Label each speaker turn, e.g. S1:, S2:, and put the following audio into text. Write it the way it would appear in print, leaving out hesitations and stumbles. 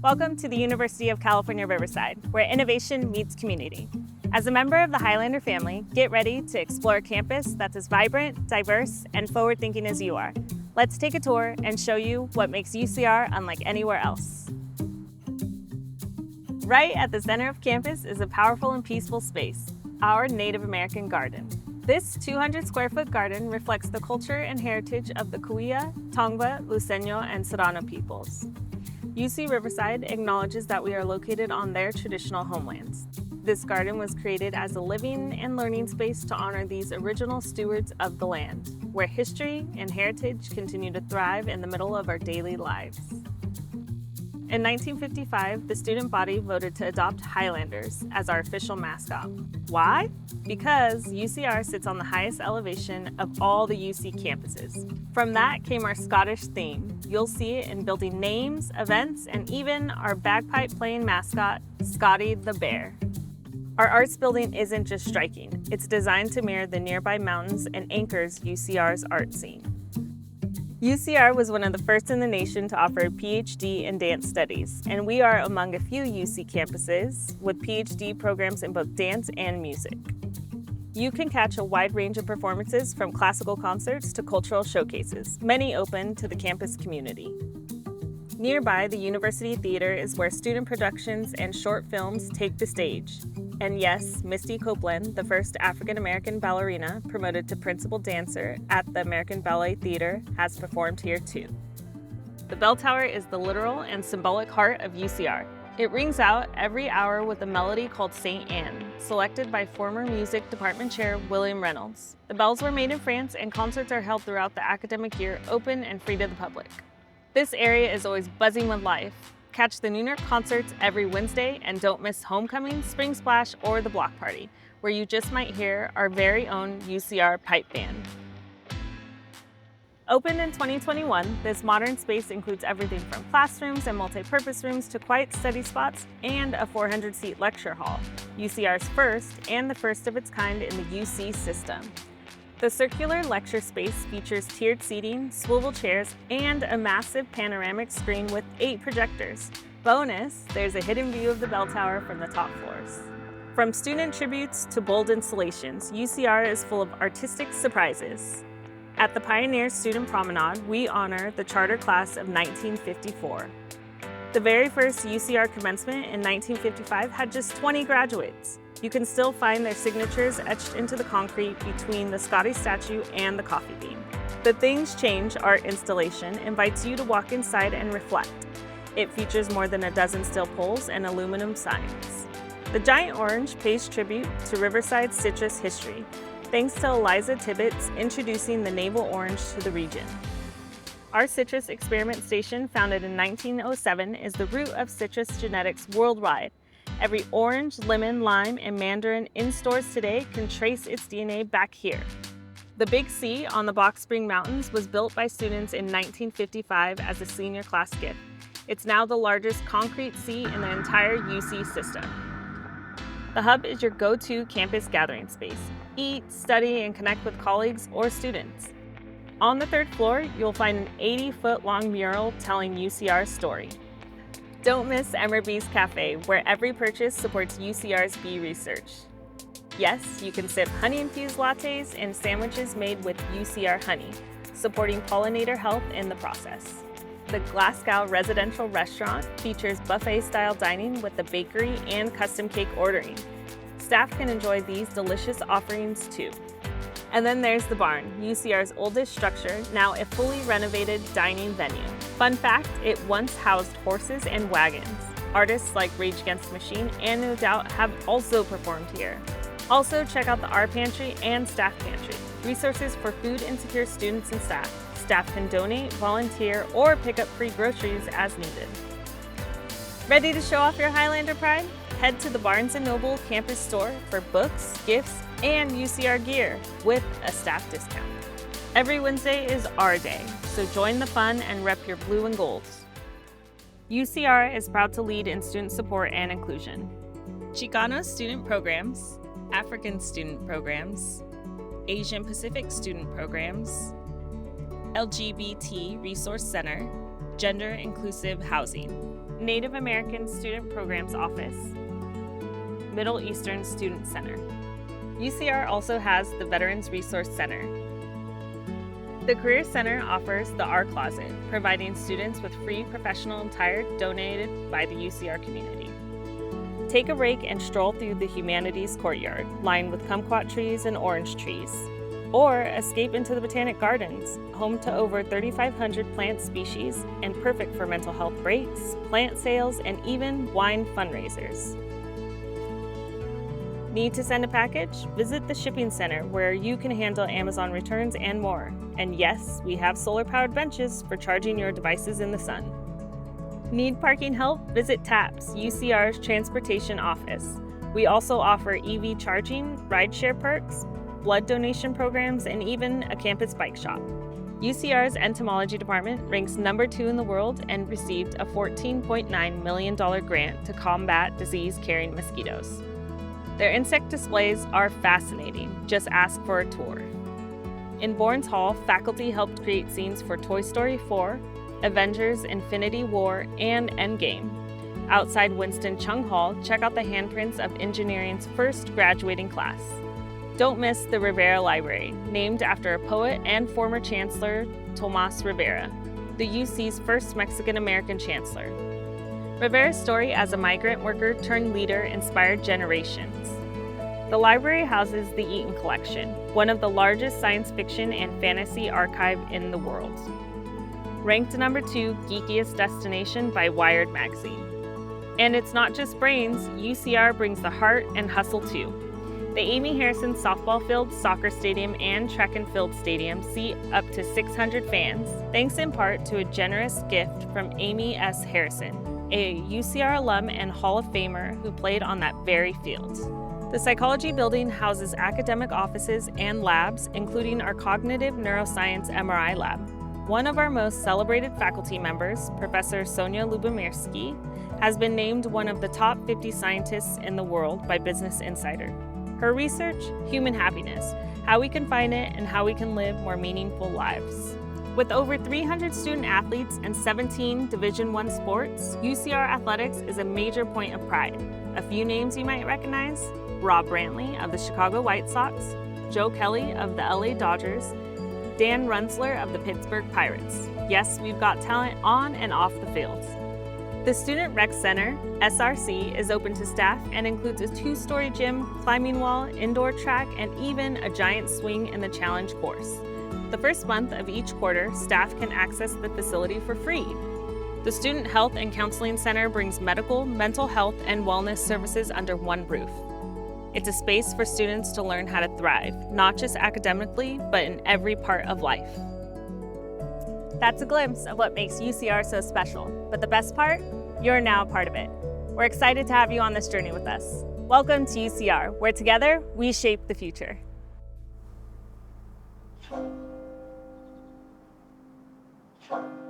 S1: Welcome to the University of California, Riverside, where innovation meets community. As a member of the Highlander family, get ready to explore a campus that's as vibrant, diverse, and forward-thinking as you are. Let's take a tour and show you what makes UCR unlike anywhere else. Right at the center of campus is a powerful and peaceful space, our Native American garden. This 200-square-foot garden reflects the culture and heritage of the Cahuilla, Tongva, Luiseño, and Serrano peoples. UC Riverside acknowledges that we are located on their traditional homelands. This garden was created as a living and learning space to honor these original stewards of the land, where history and heritage continue to thrive in the middle of our daily lives. In 1955, the student body voted to adopt Highlanders as our official mascot. Why? Because UCR sits on the highest elevation of all the UC campuses. From that came our Scottish theme. You'll see it in building names, events, and even our bagpipe-playing mascot, Scotty the Bear. Our arts building isn't just striking. It's designed to mirror the nearby mountains and anchors UCR's art scene. UCR was one of the first in the nation to offer a PhD in dance studies, and we are among a few UC campuses with PhD programs in both dance and music. You can catch a wide range of performances from classical concerts to cultural showcases, many open to the campus community. Nearby, the University Theater is where student productions and short films take the stage. And yes, Misty Copeland, the first African-American ballerina promoted to principal dancer at the American Ballet Theater, has performed here too. The bell tower is the literal and symbolic heart of UCR. It rings out every hour with a melody called St. Anne, selected by former music department chair William Reynolds. The bells were made in France and concerts are held throughout the academic year, open and free to the public. This area is always buzzing with life. Catch the Nooner concerts every Wednesday and don't miss Homecoming, Spring Splash, or the Block Party, where you just might hear our very own UCR pipe band. Opened in 2021, this modern space includes everything from classrooms and multi-purpose rooms to quiet study spots and a 400-seat lecture hall, UCR's first and the first of its kind in the UC system. The circular lecture space features tiered seating, swivel chairs, and a massive panoramic screen with 8 projectors. Bonus, there's a hidden view of the bell tower from the top floors. From student tributes to bold installations, UCR is full of artistic surprises. At the Pioneer Student Promenade, we honor the charter class of 1954. The very first UCR commencement in 1955 had just 20 graduates. You can still find their signatures etched into the concrete between the Scotty statue and the coffee bean. The Things Change art installation invites you to walk inside and reflect. It features more than a dozen steel poles and aluminum signs. The Giant Orange pays tribute to Riverside's citrus history, thanks to Eliza Tibbetts introducing the navel orange to the region. Our citrus experiment station, founded in 1907, is the root of citrus genetics worldwide. Every orange, lemon, lime, and mandarin in stores today can trace its DNA back here. The Big C on the Box Spring Mountains was built by students in 1955 as a senior class gift. It's now the largest concrete C in the entire UC system. The Hub is your go-to campus gathering space. Eat, study, and connect with colleagues or students. On the 3rd floor, you'll find an 80-foot-long mural telling UCR's story. Don't miss Emmer Bee's Cafe, where every purchase supports UCR's bee research. Yes, you can sip honey-infused lattes and sandwiches made with UCR honey, supporting pollinator health in the process. The Glasgow Residential Restaurant features buffet-style dining with a bakery and custom cake ordering. Staff can enjoy these delicious offerings too. And then there's the Barn, UCR's oldest structure, now a fully renovated dining venue. Fun fact, it once housed horses and wagons. Artists like Rage Against the Machine and No Doubt have also performed here. Also, check out the Art Pantry and Staff Pantry, resources for food-insecure students and staff. Staff can donate, volunteer, or pick up free groceries as needed. Ready to show off your Highlander pride? Head to the Barnes & Noble campus store for books, gifts, and UCR gear with a staff discount. Every Wednesday is our day, so join the fun and rep your blue and gold. UCR is proud to lead in student support and inclusion. Chicano student programs, African student programs, Asian Pacific student programs, LGBT Resource Center, Gender Inclusive Housing. Native American Student Programs Office, Middle Eastern Student Center. UCR also has the Veterans Resource Center. The Career Center offers the Art Closet, providing students with free professional attire donated by the UCR community. Take a break and stroll through the Humanities Courtyard, lined with kumquat trees and orange trees. Or escape into the Botanic Gardens, home to over 3,500 plant species and perfect for mental health breaks, plant sales, and even wine fundraisers. Need to send a package? Visit the shipping center where you can handle Amazon returns and more. And yes, we have solar-powered benches for charging your devices in the sun. Need parking help? Visit TAPS, UCR's transportation office. We also offer EV charging, rideshare perks, blood donation programs, and even a campus bike shop. UCR's entomology department ranks number 2 in the world and received a $14.9 million grant to combat disease-carrying mosquitoes. Their insect displays are fascinating. Just ask for a tour. In Bourns Hall, faculty helped create scenes for Toy Story 4, Avengers: Infinity War, and Endgame. Outside Winston Chung Hall, check out the handprints of engineering's first graduating class. Don't miss the Rivera Library, named after a poet and former Chancellor Tomas Rivera, the UC's first Mexican-American chancellor. Rivera's story as a migrant worker turned leader inspired generations. The library houses the Eaton Collection, one of the largest science fiction and fantasy archive in the world. Ranked number 2 geekiest destination by Wired magazine. And it's not just brains, UCR brings the heart and hustle too. The Amy Harrison softball field, soccer stadium, and track and field stadium seat up to 600 fans, thanks in part to a generous gift from Amy S. Harrison, a UCR alum and Hall of Famer who played on that very field. The Psychology Building houses academic offices and labs, including our Cognitive Neuroscience MRI lab. One of our most celebrated faculty members, Professor Sonia Lubomirsky, has been named one of the top 50 scientists in the world by Business Insider. Her research, human happiness, how we can find it, and how we can live more meaningful lives. With over 300 student athletes and 17 Division I sports, UCR Athletics is a major point of pride. A few names you might recognize: Rob Brantley of the Chicago White Sox, Joe Kelly of the LA Dodgers, Dan Runzler of the Pittsburgh Pirates. Yes, we've got talent on and off the field. The Student Rec Center, SRC, is open to staff and includes a 2-story gym, climbing wall, indoor track, and even a giant swing in the challenge course. The first month of each quarter, staff can access the facility for free. The Student Health and Counseling Center brings medical, mental health, and wellness services under one roof. It's a space for students to learn how to thrive, not just academically, but in every part of life. That's a glimpse of what makes UCR so special. But the best part? You're now a part of it. We're excited to have you on this journey with us. Welcome to UCR, where together we shape the future.
S2: Thank you.